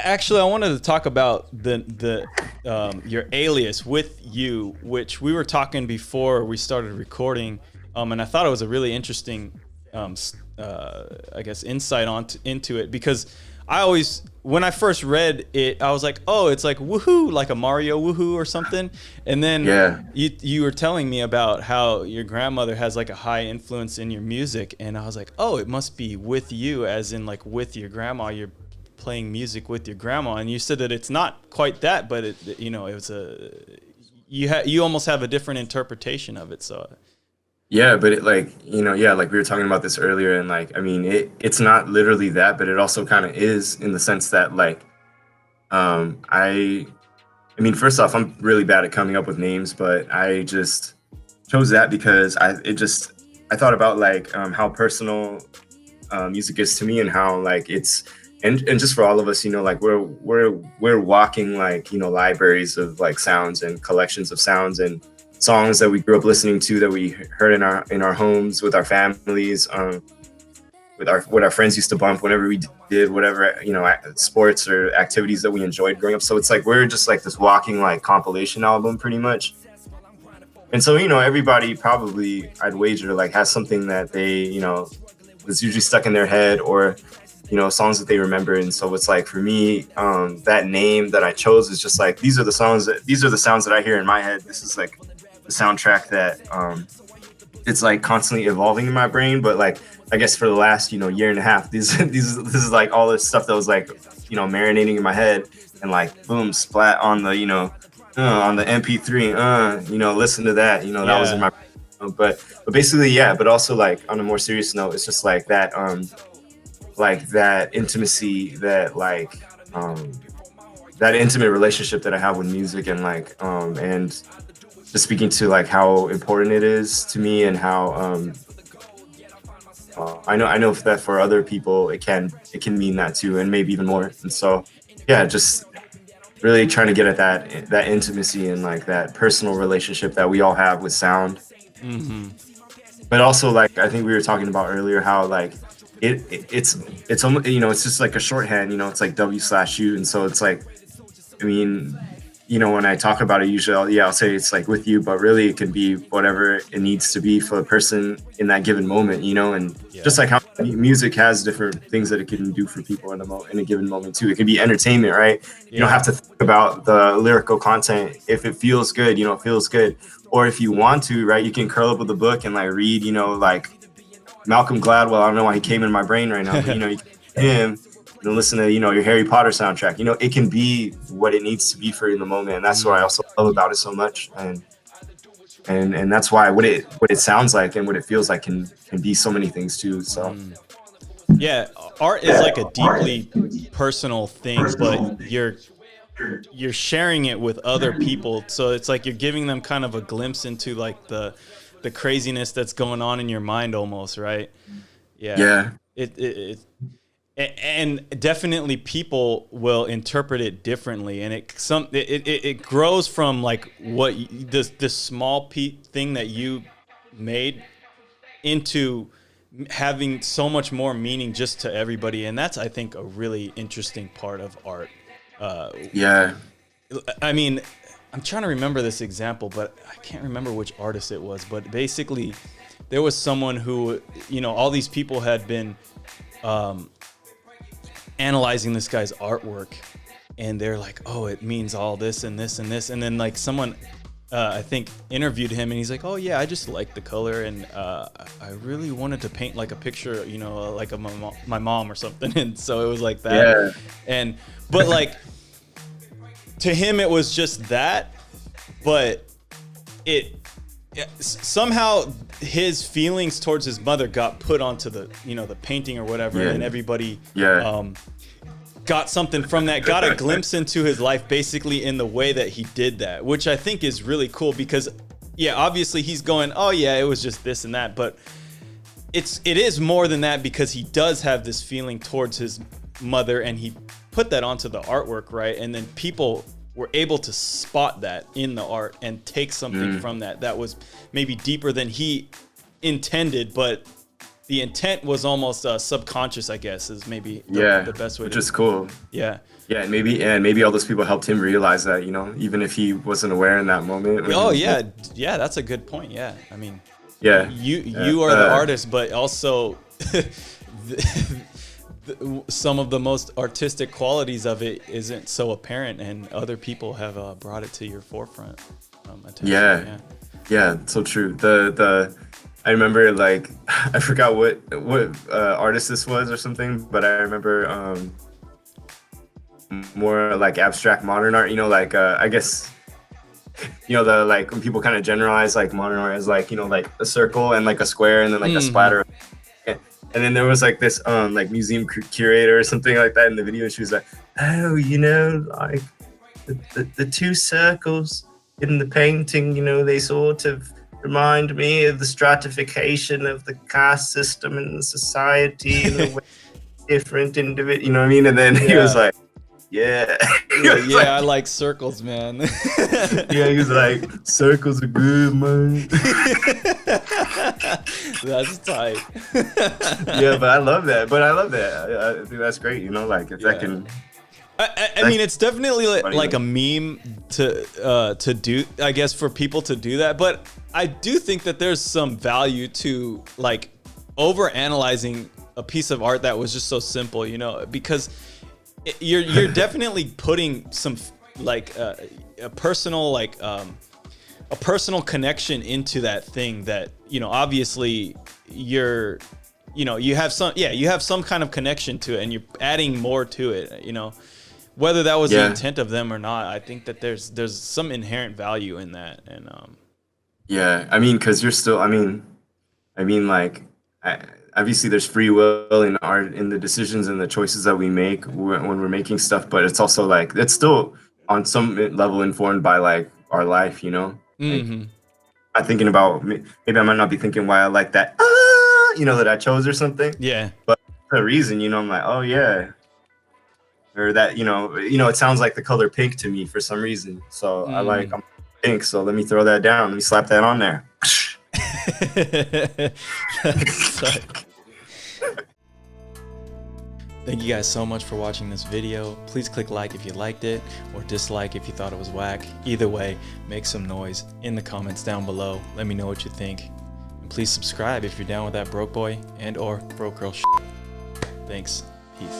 Actually, I wanted to talk about the your alias with you, which we were talking before we started recording, and I thought it was a really interesting, I guess, insight into it because I always, when I first read it, I was like, oh, it's like woohoo, like a Mario woohoo or something, and then Yeah. you were telling me about how your grandmother has like a high influence in your music, and I was like, oh, it must be with you, as in like with your grandma, you're playing music with your grandma, and you said that it's not quite that, but it, you know, it was a you almost have a different interpretation of it. So Yeah, but it like, yeah, like we were talking about this earlier and like I mean it's not literally that, but it also kind of is in the sense that like um I I mean first off, I'm really bad at coming up with names, but I just chose that because I thought about like how personal music is to me and how like it's and just for all of us, like we're walking like, libraries of like sounds and collections of sounds and songs that we grew up listening to that we heard in our homes with our families, with our what our friends used to bump whenever we did whatever, sports or activities that we enjoyed growing up. So it's like we're just like this walking like compilation album pretty much. And so, everybody probably, I'd wager, like has something that they, was usually stuck in their head or, songs that they remember. And so it's like for me, that name that I chose is just like these are the sounds that I hear in my head. This is like the soundtrack that it's like constantly evolving in my brain. But like I guess for the last, year and a half, this is like all this stuff that was like, marinating in my head and like boom, splat on the, on the MP3, listen to that, that was in my, but basically, yeah, but also like on a more serious note, it's just like that intimacy that intimate relationship that I have with music and like, and just speaking to like how important it is to me and how, I know that for other people, it can mean that too, and maybe even more. And so, yeah, just really trying to get at that intimacy and like that personal relationship that we all have with sound. mm-hmm. But also like I think we were talking about earlier how like it's almost, it's just like a shorthand, it's like W/U, and so it's like I mean, when I talk about it, usually I'll say it's like with you, but really it could be whatever it needs to be for the person in that given moment, and just like how music has different things that it can do for people in a given moment too. It can be entertainment, right? You don't have to think about the lyrical content. If it feels good, it feels good. Or if you want to, right, you can curl up with a book and like read, like Malcolm Gladwell. I don't know why he came in my brain right now, but you can him and listen to, your Harry Potter soundtrack. It can be what it needs to be for you in the moment. And that's what I also love about it so much. And that's why what it sounds like and what it feels like can be so many things too. So Yeah, art is like a deeply personal thing, but you're sharing it with other people. So it's like you're giving them kind of a glimpse into like the craziness that's going on in your mind almost, right? Yeah. And definitely people will interpret it differently, and it grows from like what this small thing that you made into having so much more meaning just to everybody, and that's I think a really interesting part of art. Yeah. I mean, I'm trying to remember this example, but I can't remember which artist it was. But basically, there was someone who, all these people had been analyzing this guy's artwork, and they're like, oh, it means all this and this and this. And then like someone, I think, interviewed him, and he's like, oh yeah, I just like the color, and I really wanted to paint like a picture, like of my mom or something. And so it was like that. Yeah. But like, to him, it was just that, but somehow his feelings towards his mother got put onto the the painting or whatever, and everybody got something from that, got a glimpse into his life basically in the way that he did that, which I think is really cool because obviously he's going, oh yeah, it was just this and that, but it is more than that because he does have this feeling towards his mother, and he put that onto the artwork, right? And then people were able to spot that in the art and take something from that was maybe deeper than he intended, but the intent was almost subconscious, I guess, is maybe the best way. Which is cool. Yeah. Yeah, and maybe all those people helped him realize that, you know, even if he wasn't aware in that moment. Oh yeah, that's a good point. Yeah, I mean, yeah, you are the artist, but also some of the most artistic qualities of it isn't so apparent, and other people have brought it to your forefront. Yeah, so true. I remember, like, I forgot what artist this was or something, but I remember more like abstract modern art, you know, like I guess, you know, the like when people kind of generalize like modern art as like, you know, like a circle and like a square and then like a splatter. And then there was like this like museum curator or something like that in the video. She was like, oh, you know, like the two circles in the painting, you know, they sort of remind me of the stratification of the caste system in the society and the way different individuals, you know what I mean? And then he was like, yeah, I like circles, man. Yeah, he was like, circles are good, man. That's tight. Yeah, but I love that. I think that's great, you know, like if that can. I mean, it's definitely like a meme to do, I guess, for people to do that. But I do think that there's some value to like over analyzing a piece of art that was just so simple, you know, because you're definitely putting some like a personal connection into that thing that, you know, obviously you have some kind of connection to it, and you're adding more to it, you know, whether that was the intent of them or not. I think that there's some inherent value in that. And I mean, because you're still, I mean like obviously there's free will in art, in the decisions and the choices that we make when we're making stuff, but it's also like it's still on some level informed by like our life, you know. Like, I'm thinking about, maybe I might not be thinking why I like that, you know, that I chose or something. Yeah. But for a reason, you know, I'm like, oh yeah, or that, you know, it sounds like the color pink to me for some reason. So I'm pink, so let me throw that down. Let me slap that on there. Thank you guys so much for watching this video. Please click like if you liked it, or dislike if you thought it was whack. Either way, make some noise in the comments down below. Let me know what you think. And please subscribe if you're down with that broke boy and or broke girl shit. Thanks. Peace.